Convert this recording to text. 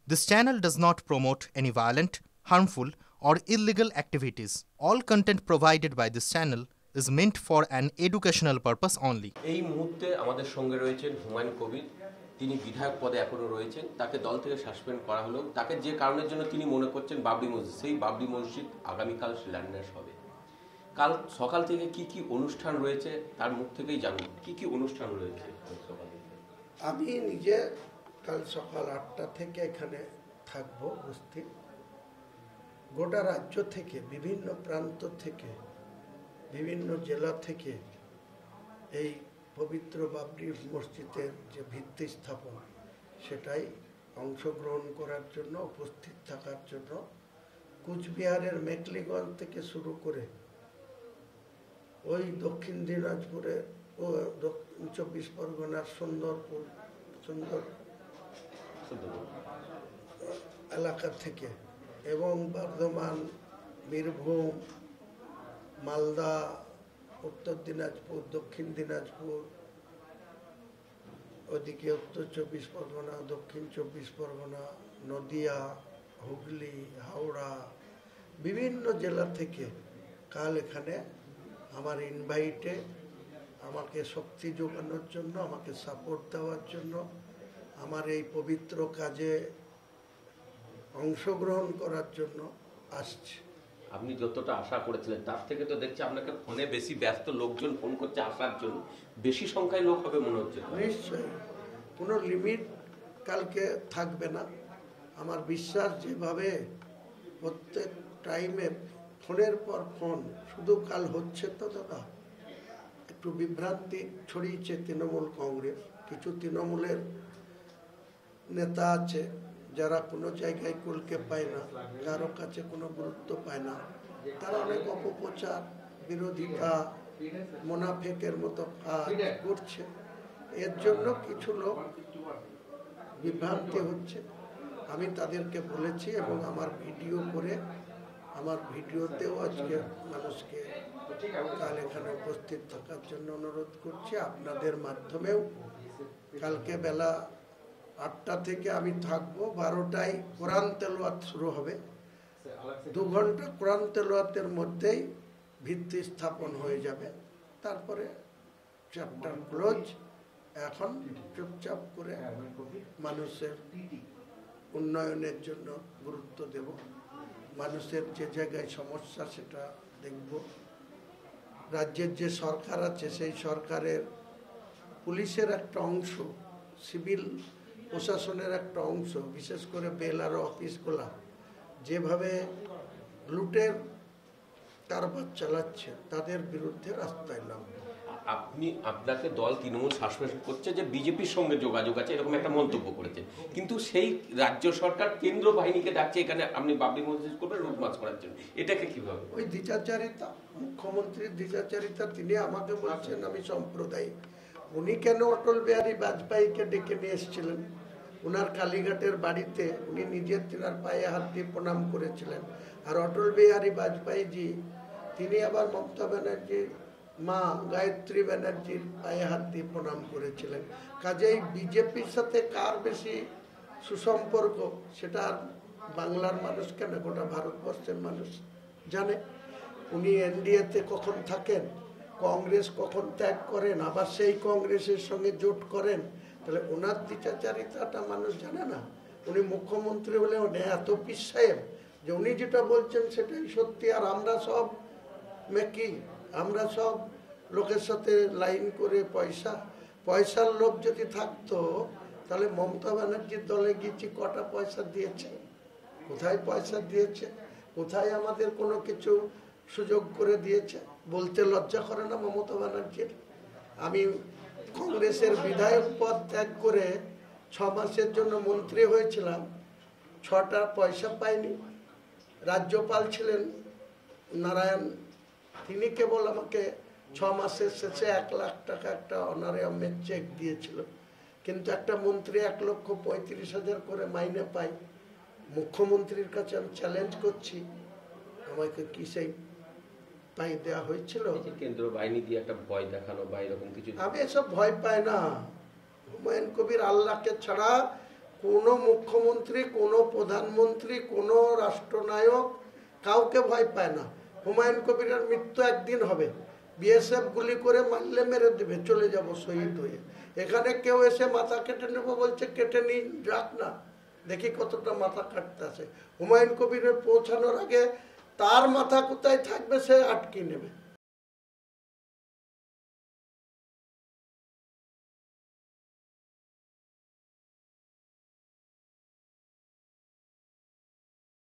This channel does not promote any violent, harmful, or illegal activities. All content provided by this channel is meant for an educational purpose only. এই মুহূর্তে আমাদের সঙ্গে রয়েছেন হুমায়ুন কবির। তিনি বিধায়ক পদে এখনো রয়েছেন। তাকে দল থেকে সাসপেন্ড করা হলো। তাকে যে কারণের জন্য তিনি মনে করছেন বাবরি মসজিদ, সেই বাবরি মসজিদ আগামীকাল শিলান্যাস হবে। কাল সকাল থেকে কি কি অনুষ্ঠান রয়েছে তার মুখ থেকেই জানুন কি কি অনুষ্ঠান রয়েছে। আমি নিজে কাল সকাল 8টা থেকে এখানে থাকবো উপস্থিত। গোটা রাজ্য থেকে, বিভিন্ন প্রান্ত থেকে, বিভিন্ন জেলা থেকে এই পবিত্র বাবরি মসজিদের যে ভিত্তি স্থাপন সেটাই অংশগ্রহণ করার জন্য, উপস্থিত থাকার জন্য কুচবিহারের মেখলিগঞ্জ থেকে শুরু করে ওই দক্ষিণ দিনাজপুরে ও 24 পরগনার সুন্দর এলাকা থেকে এবং বর্ধমান, বীরভূম, মালদা, উত্তর দিনাজপুর, দক্ষিণ দিনাজপুর, ওদিকে উত্তর 24 পরগনা, দক্ষিণ 24 পরগনা, নদিয়া, হুগলি, হাওড়া, বিভিন্ন জেলা থেকে কাল এখানে আমার ইনভাইটে আমাকে শক্তি যোগানোর জন্য, আমাকে সাপোর্ট দেওয়ার জন্য, আমার এই পবিত্র কাজে অংশগ্রহণ করার জন্য আসছে। আপনি যতটা আশা করেছিলেন তার থেকে তো দেখছি আপনাকে ফোনে বেশি ব্যস্ত লোকজন ফোন করছে আসার জন্য, বেশি সংখ্যায় লোক হবে মনে হচ্ছে। নিশ্চয়ই কোনো লিমিট কালকে থাকবে না। আমার বিশ্বাস যেভাবে প্রত্যেক টাইমে ফোনের পর ফোন শুধু কাল হচ্ছে, তো দাদা একটু বিভ্রান্তি ছড়িয়েছে তৃণমূল কংগ্রেস। কিছু তৃণমূলের নেতা আছে যারা কোনো জায়গায় কুলকে পায় না, কারো কাছে কোনো গুরুত্ব পায় না, তারা অনেক অপপ্রচার, বিরোধিতা, মোনাফেকের মতো কাজ করছে। এর জন্য কিছু লোক বিভ্রান্তি হচ্ছে। আমি তাদেরকে বলেছি এবং আমার ভিডিও করে, আমার ভিডিওতেও আজকে মানুষকে কাল এখানে উপস্থিত থাকার জন্য অনুরোধ করছি। আপনাদের মাধ্যমেও কালকে বেলা 8টা থেকে আমি থাকবো, 12টায় কোরআন তেলাওয়াত শুরু হবে। 2 ঘন্টা কোরআন তেলাওয়াতের মধ্যেই ভিত্তি স্থাপন হয়ে যাবে। তারপরে চ্যাপ্টার ক্লোজ। এখন চুপচাপ করে মানুষের উন্নয়নের জন্য গুরুত্ব দেব। মানুষের যে জায়গায় সমস্যা সেটা দেখব। রাজ্যের যে সরকার আছে সেই সরকারের পুলিশের একটা অংশ, সিভিল প্রশাসনের একটা অংশ, বিশেষ করে বেলার অফিসগুলা যেভাবে লুটের কারবার চালাচ্ছে তাদের বিরুদ্ধে রাস্তায় নামবে। আপনাকে দল তৃণমূল সাসপেন্ড করছে যে বিজেপির সঙ্গে যোগাযোগ আছে, এরকম একটা মন্তব্য করেছে, কিন্তু সেই রাজ্য সরকার কেন্দ্র বাহিনীকে ডাকছে এখানে আপনি বাবরি মসজিদ করবেন রুট মার্চ করার জন্য। এটাকে কিভাবে? ওই দ্বিচারিতা, মুখ্যমন্ত্রীর দ্বিচারিতা। তিনি আমাকে বলছেন আমি সাম্প্রদায়িক। উনি কেন অটল বিহারী বাজপেয়ীকে ডেকে নিয়ে এসেছিলেন ওনার কালীঘাটের বাড়িতে? উনি নিজের তিনার পায়ে হাত দিয়ে প্রণাম করেছিলেন। আর অটল বিহারী বাজপেয়ীজি তিনি আবার মমতা ব্যানার্জির মা গায়ত্রী ব্যানার্জির পায়ে হাত দিয়ে প্রণাম করেছিলেন। কাজেই বিজেপির সাথে কার বেশি সুসম্পর্ক সেটা বাংলার মানুষ কেন, গোটা ভারতবর্ষের মানুষ জানে। উনি এনডিএতে কখন থাকেন, কংগ্রেস কখন ত্যাগ করেন, আবার সেই কংগ্রেসের সঙ্গে জোট করেন, তাহলে ওনার দ্বিচারিতাটা মানুষ জানে না। উনি মুখ্যমন্ত্রী হলে উনি এত পীর সাহেব যে উনি যেটা বলছেন সেটাই সত্যি। আর আমরা সব মেকি, আমরা সব লোকের সাথে লাইন করে পয়সার লোভ যদি থাকতো তাহলে মমতা ব্যানার্জির দলে গিয়েছি, কটা পয়সা দিয়েছে, কোথায় পয়সা দিয়েছে, কোথায় আমাদের কোনো কিছু সুযোগ করে দিয়েছে? বলতে লজ্জা করে না মমতা ব্যানার্জির? আমি কংগ্রেসের বিধায়ক পদ ত্যাগ করে 6 মাসের জন্য মন্ত্রী হয়েছিলাম, 6টা পয়সা পাইনি। রাজ্যপাল ছিলেন নারায়ণ, তিনি কেবল আমাকে 6 মাসের শেষে 1 লাখ টাকা একটা অনারিয়ামের চেক দিয়েছিল। কিন্তু একটা মন্ত্রী 1,35,000 করে মাইনে পাই। মুখ্যমন্ত্রীর কাছে আমি চ্যালেঞ্জ করছি, আমাকে কি সেই পাই দেওয়া হয়েছিল? কেন্দ্র বাহিনী দিয়ে একটা ভয় দেখানো বা এরকম কিছু? আমি এসব ভয় পাই না। হুমায়ুন কবির আল্লাহকে ছাড়া কোনো মুখ্যমন্ত্রী, কোনো প্রধানমন্ত্রী, কোনো রাষ্ট্রনায়ক কাউকে ভয় পায় না। হুমায়ুন কবিরের মৃত্যু একদিন হবে, বিএসএফ গুলি করে মারলে মেরে দেবে, চলে যাব শহীদ হয়ে। এখানে কেউ এসে মাথা কেটে নেবো বলছে, কেটে নিই, যাক না, দেখি কতটা মাথা কাটতে আছে। হুমায়ুন কবিরের পৌঁছানোর আগে তার মাথা কোথায় থাকবে সে আটকে নেবে।